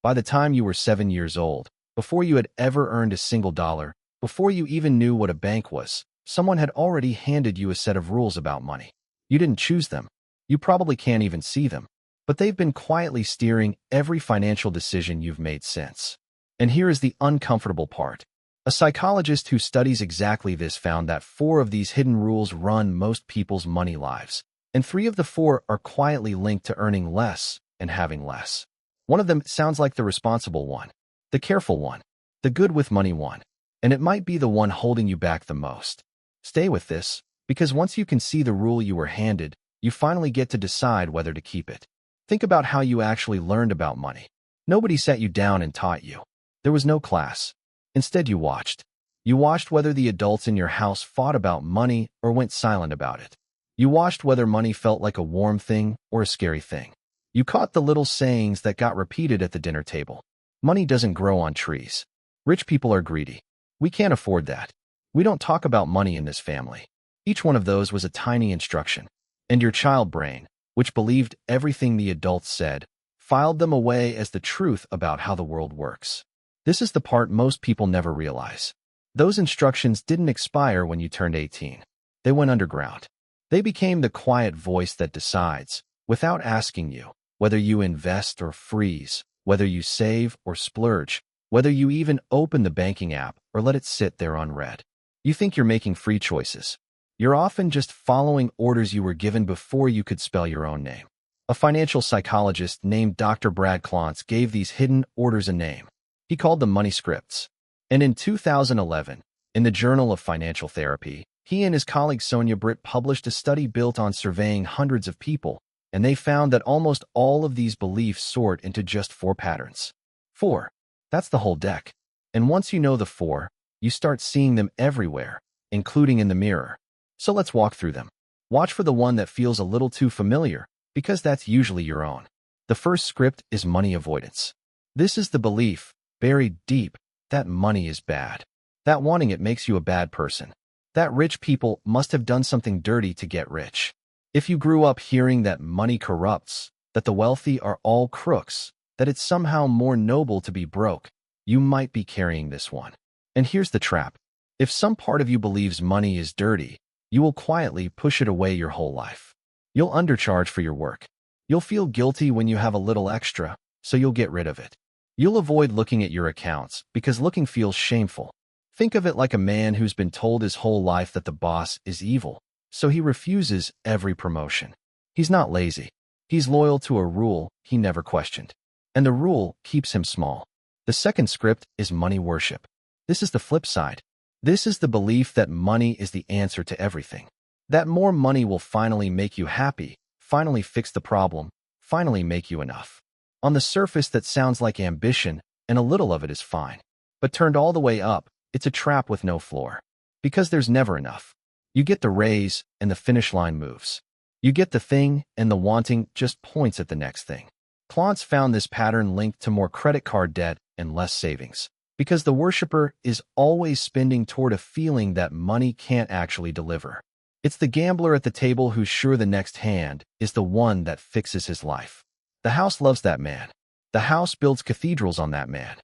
By the time you were 7 years old, before you had ever earned a single dollar, before you even knew what a bank was, someone had already handed you a set of rules about money. You didn't choose them. You probably can't even see them. But they've been quietly steering every financial decision you've made since. And here is the uncomfortable part. A psychologist who studies exactly this found that 4 of these hidden rules run most people's money lives, and 3 of the 4 are quietly linked to earning less and having less. One of them sounds like the responsible one, the careful one, the good with money one, and it might be the one holding you back the most. Stay with this, because once you can see the rule you were handed, you finally get to decide whether to keep it. Think about how you actually learned about money. Nobody sat you down and taught you. There was no class. Instead, you watched. You watched whether the adults in your house fought about money or went silent about it. You watched whether money felt like a warm thing or a scary thing. You caught the little sayings that got repeated at the dinner table. Money doesn't grow on trees. Rich people are greedy. We can't afford that. We don't talk about money in this family. Each one of those was a tiny instruction. And your child brain, which believed everything the adults said, filed them away as the truth about how the world works. This is the part most people never realize. Those instructions didn't expire when you turned 18. They went underground. They became the quiet voice that decides, without asking you, whether you invest or freeze, whether you save or splurge, whether you even open the banking app or let it sit there unread. You think you're making free choices. You're often just following orders you were given before you could spell your own name. A financial psychologist named Dr. Brad Klontz gave these hidden orders a name. He called them money scripts. And in 2011, in the Journal of Financial Therapy, he and his colleague Sonia Britt published a study built on surveying hundreds of people, and they found that almost all of these beliefs sort into just 4 patterns. 4. That's the whole deck. And once you know the 4, you start seeing them everywhere, including in the mirror. So let's walk through them. Watch for the one that feels a little too familiar, because that's usually your own. The first script is money avoidance. This is the belief, buried deep, that money is bad. That wanting it makes you a bad person. That rich people must have done something dirty to get rich. If you grew up hearing that money corrupts, that the wealthy are all crooks, that it's somehow more noble to be broke, you might be carrying this one. And here's the trap. If some part of you believes money is dirty, you will quietly push it away your whole life. You'll undercharge for your work. You'll feel guilty when you have a little extra, so you'll get rid of it. You'll avoid looking at your accounts because looking feels shameful. Think of it like a man who's been told his whole life that the boss is evil, so he refuses every promotion. He's not lazy. He's loyal to a rule he never questioned. And the rule keeps him small. The second script is money worship. This is the flip side. This is the belief that money is the answer to everything. That more money will finally make you happy, finally fix the problem, finally make you enough. On the surface, that sounds like ambition, and a little of it is fine. But turned all the way up, it's a trap with no floor. Because there's never enough. You get the raise, and the finish line moves. You get the thing, and the wanting just points at the next thing. Klontz found this pattern linked to more credit card debt and less savings. Because the worshiper is always spending toward a feeling that money can't actually deliver. It's the gambler at the table who's sure the next hand is the one that fixes his life. The house loves that man. The house builds cathedrals on that man.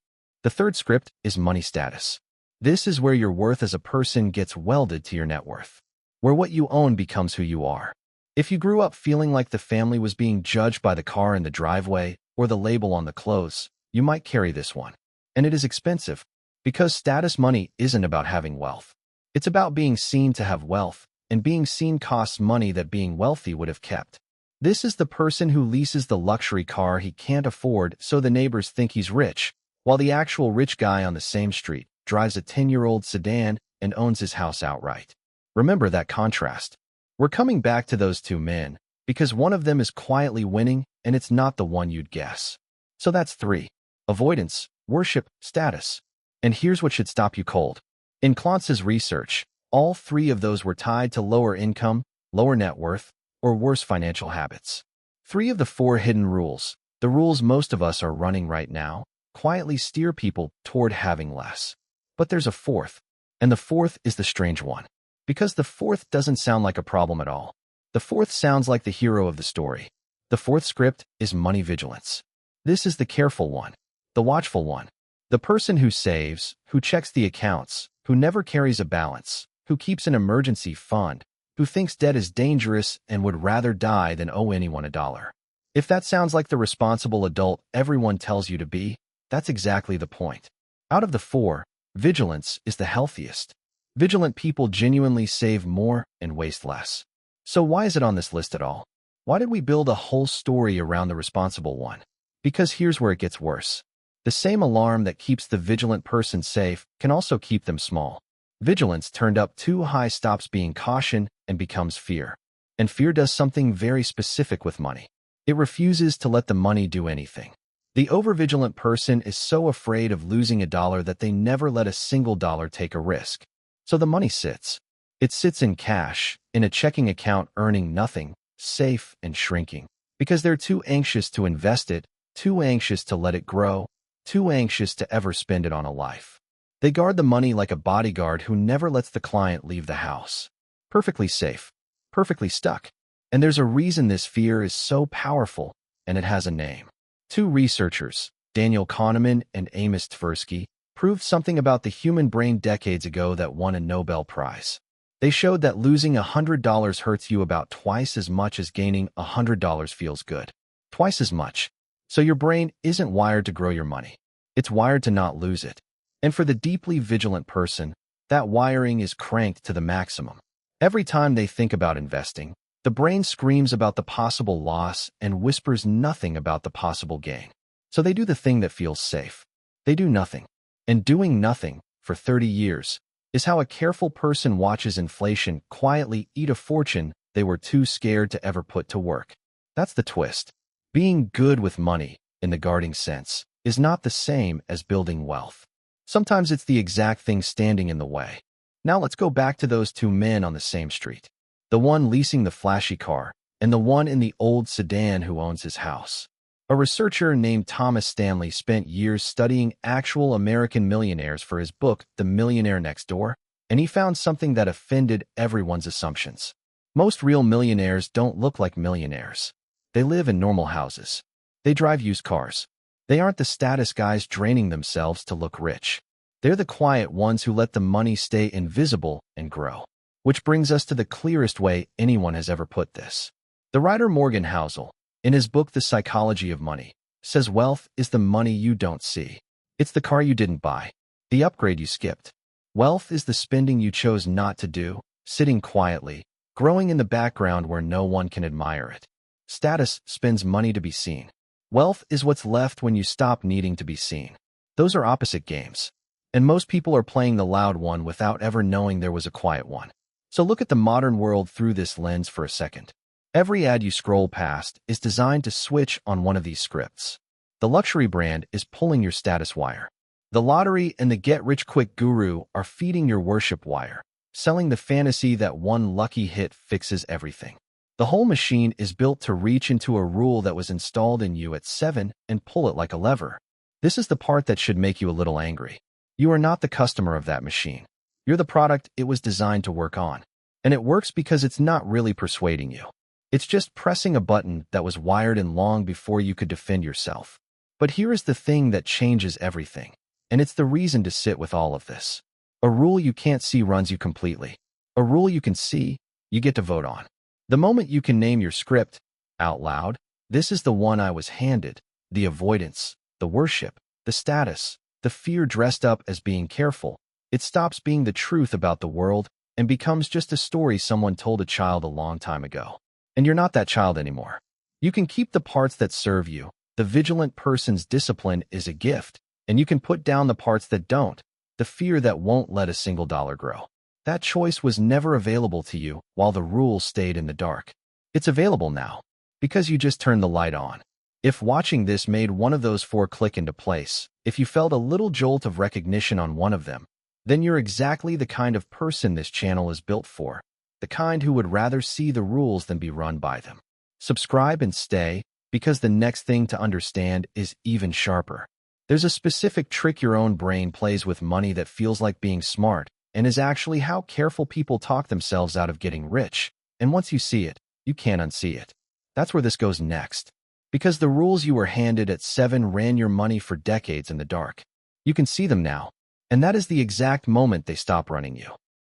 The third script is money status. This is where your worth as a person gets welded to your net worth. Where what you own becomes who you are. If you grew up feeling like the family was being judged by the car in the driveway or the label on the clothes, you might carry this one. And it is expensive, because status money isn't about having wealth. It's about being seen to have wealth, and being seen costs money that being wealthy would have kept. This is the person who leases the luxury car he can't afford so the neighbors think he's rich, while the actual rich guy on the same street drives a 10-year-old sedan and owns his house outright. Remember that contrast. We're coming back to those 2 men, because one of them is quietly winning, and it's not the one you'd guess. So that's 3. Avoidance, worship, status. And here's what should stop you cold. In Klontz's research, all 3 of those were tied to lower income, lower net worth, or worse financial habits. 3 of the 4 hidden rules, the rules most of us are running right now, quietly steer people toward having less. But there's a 4th, and the 4th is the strange one. Because the 4th doesn't sound like a problem at all. The 4th sounds like the hero of the story. The 4th script is money vigilance. This is the careful one. The watchful one. The person who saves, who checks the accounts, who never carries a balance, who keeps an emergency fund, who thinks debt is dangerous and would rather die than owe anyone a dollar. If that sounds like the responsible adult everyone tells you to be, that's exactly the point. Out of the four, vigilance is the healthiest. Vigilant people genuinely save more and waste less. So why is it on this list at all? Why did we build a whole story around the responsible one? Because here's where it gets worse. The same alarm that keeps the vigilant person safe can also keep them small. Vigilance turned up too high stops being caution and becomes fear. And fear does something very specific with money. It refuses to let the money do anything. The overvigilant person is so afraid of losing a dollar that they never let a single dollar take a risk. So the money sits. It sits in cash, in a checking account earning nothing, safe and shrinking. Because they're too anxious to invest it, too anxious to let it grow, too anxious to ever spend it on a life. They guard the money like a bodyguard who never lets the client leave the house. Perfectly safe. Perfectly stuck. And there's a reason this fear is so powerful, and it has a name. Two researchers, Daniel Kahneman and Amos Tversky, proved something about the human brain decades ago that won a Nobel Prize. They showed that losing $100 hurts you about twice as much as gaining $100 feels good. Twice as much. So your brain isn't wired to grow your money. It's wired to not lose it. And for the deeply vigilant person, that wiring is cranked to the maximum. Every time they think about investing, the brain screams about the possible loss and whispers nothing about the possible gain. So they do the thing that feels safe. They do nothing. And doing nothing, for 30 years, is how a careful person watches inflation quietly eat a fortune they were too scared to ever put to work. That's the twist. Being good with money, in the guarding sense, is not the same as building wealth. Sometimes it's the exact thing standing in the way. Now let's go back to those two men on the same street. The one leasing the flashy car, and the one in the old sedan who owns his house. A researcher named Thomas Stanley spent years studying actual American millionaires for his book, The Millionaire Next Door, and he found something that offended everyone's assumptions. Most real millionaires don't look like millionaires. They live in normal houses. They drive used cars. They aren't the status guys draining themselves to look rich. They're the quiet ones who let the money stay invisible and grow. Which brings us to the clearest way anyone has ever put this. The writer Morgan Housel, in his book The Psychology of Money, says wealth is the money you don't see. It's the car you didn't buy, the upgrade you skipped. Wealth is the spending you chose not to do, sitting quietly, growing in the background where no one can admire it. Status spends money to be seen. Wealth is what's left when you stop needing to be seen. Those are opposite games. And most people are playing the loud one without ever knowing there was a quiet one. So look at the modern world through this lens for a second. Every ad you scroll past is designed to switch on one of these scripts. The luxury brand is pulling your status wire. The lottery and the get-rich-quick guru are feeding your worship wire, selling the fantasy that one lucky hit fixes everything. The whole machine is built to reach into a rule that was installed in you at 7 and pull it like a lever. This is the part that should make you a little angry. You are not the customer of that machine. You're the product it was designed to work on. And it works because it's not really persuading you. It's just pressing a button that was wired in long before you could defend yourself. But here is the thing that changes everything. And it's the reason to sit with all of this. A rule you can't see runs you completely. A rule you can see, you get to vote on. The moment you can name your script out loud, this is the one I was handed, the avoidance, the worship, the status, the fear dressed up as being careful. It stops being the truth about the world and becomes just a story someone told a child a long time ago. And you're not that child anymore. You can keep the parts that serve you. The vigilant person's discipline is a gift, and you can put down the parts that don't, the fear that won't let a single dollar grow. That choice was never available to you while the rules stayed in the dark. It's available now, because you just turned the light on. If watching this made one of those four click into place, if you felt a little jolt of recognition on one of them, then you're exactly the kind of person this channel is built for, the kind who would rather see the rules than be run by them. Subscribe and stay, because the next thing to understand is even sharper. There's a specific trick your own brain plays with money that feels like being smart, and is actually how careful people talk themselves out of getting rich. And once you see it, you can't unsee it. That's where this goes next. Because the rules you were handed at 7 ran your money for decades in the dark. You can see them now, and that is the exact moment they stop running you.